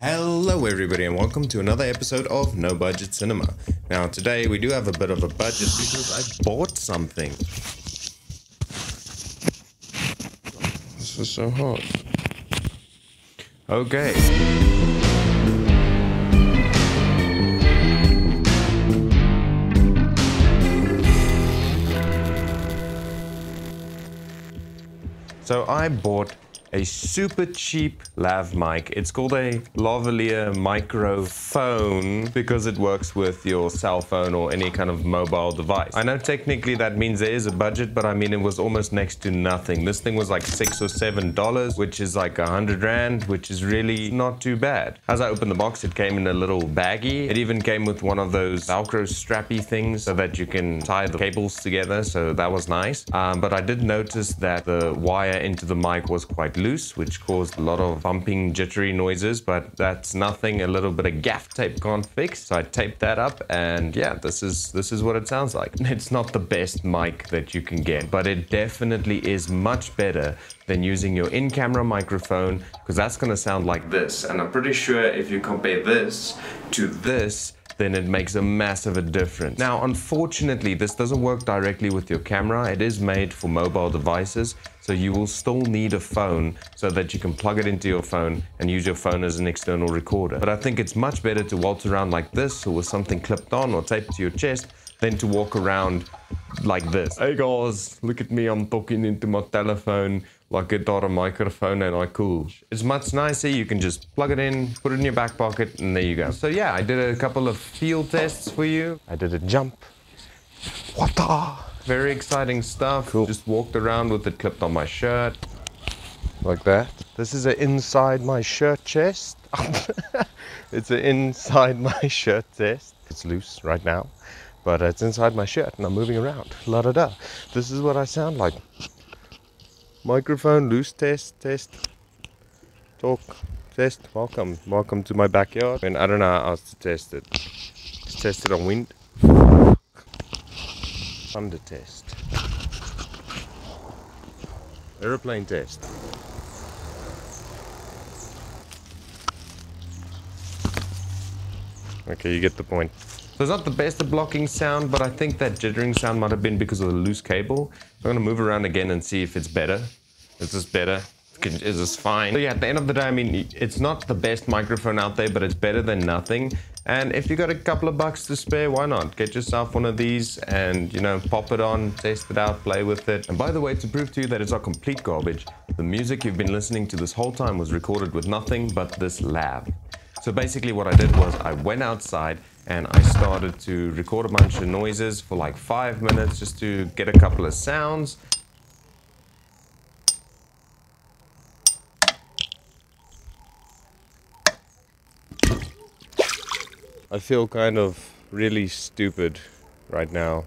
Hello everybody and welcome to another episode of No Budget Cinema. Now today we do have a bit of a budget because I bought something. This is so hot. Okay. So I bought a super cheap lav mic. It's called a Lavalier microphone because it works with your cell phone or any kind of mobile device. I know technically that means there is a budget, but I mean it was almost next to nothing. This thing was like $6 or $7, which is like 100 Rand, which is really not too bad. As I opened the box, it came in a little baggie. It even came with one of those Velcro strappy things so that you can tie the cables together, so that was nice. But I did notice that the wire into the mic was quite loose, which caused a lot of bumping, jittery noises, but that's nothing a little bit of gaff tape can't fix. So I taped that up, and yeah, this is what it sounds like. It's not the best mic that you can get, but it definitely is much better than using your in-camera microphone, because that's going to sound like this. And I'm pretty sure if you compare this to this, then it makes a massive difference. Now, unfortunately, this doesn't work directly with your camera. It is made for mobile devices, so you will still need a phone so that you can plug it into your phone and use your phone as an external recorder. But I think it's much better to waltz around like this or with something clipped on or taped to your chest than to walk around like this. Hey guys, look at me, I'm talking into my telephone like I got a microphone and I cool. It's much nicer, you can just plug it in, put it in your back pocket, and there you go. So yeah, I did a couple of field tests for you. I did a jump. What? Very exciting stuff. Cool. Just walked around with it clipped on my shirt. Like that. This is an inside my shirt chest. It's an inside my shirt test. It's loose right now, but it's inside my shirt and I'm moving around. La da da. This is what I sound like. Microphone, loose test, talk, test, welcome to my backyard. And I don't know how else to test it. Let's test it on wind. Thunder test. Aeroplane test. Okay, you get the point. So it's not the best at blocking sound, but I think that jittering sound might have been because of the loose cable. So I'm going to move around again and see if it's better. Is this better? Is this fine? So yeah, at the end of the day, I mean, it's not the best microphone out there, but it's better than nothing. And if you got a couple of bucks to spare, why not? Get yourself one of these and, you know, pop it on, test it out, play with it. And by the way, to prove to you that it's not complete garbage, the music you've been listening to this whole time was recorded with nothing but this lav. So basically what I did was I went outside and I started to record a bunch of noises for like 5 minutes just to get a couple of sounds. I feel kind of really stupid right now.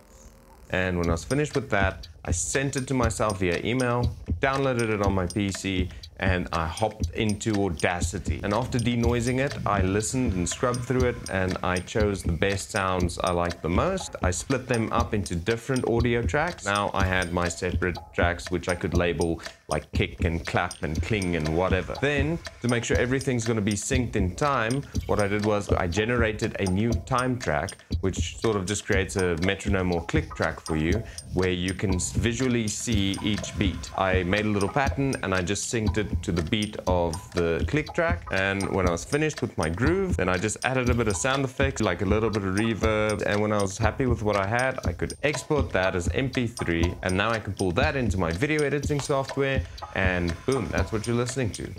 And when I was finished with that, I sent it to myself via email, downloaded it on my PC, and I hopped into Audacity. And after denoising it, I listened and scrubbed through it, and I chose the best sounds I liked the most. I split them up into different audio tracks. Now I had my separate tracks, which I could label like kick and clap and cling and whatever. Then, to make sure everything's gonna be synced in time, what I did was I generated a new time track, which sort of just creates a metronome or click track for you, where you can visually see each beat. I made a little pattern and I just synced it to the beat of the click track. And when I was finished with my groove, then I just added a bit of sound effects, like a little bit of reverb. And when I was happy with what I had, I could export that as MP3. And now I can pull that into my video editing software, and boom, that's what you're listening to.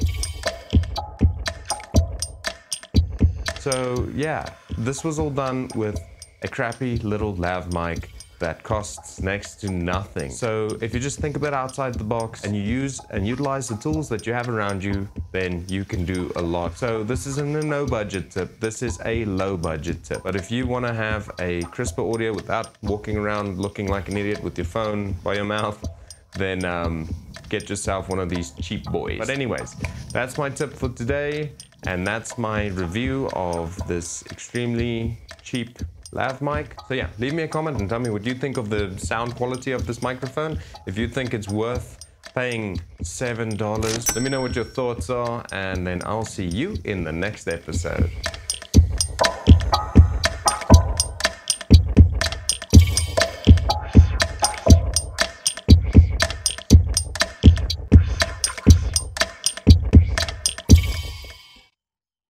So yeah, this was all done with a crappy little lav mic that costs next to nothing. So if you just think a bit outside the box and you use and utilize the tools that you have around you, then you can do a lot. So this isn't a no budget tip, this is a low budget tip. But if you want to have a crisper audio without walking around looking like an idiot with your phone by your mouth, then get yourself one of these cheap boys. But anyways, that's my tip for today, and that's my review of this extremely cheap lav mic. So yeah, leave me a comment and tell me what you think of the sound quality of this microphone. If you think it's worth paying $7. Let me know what your thoughts are, and then I'll see you in the next episode.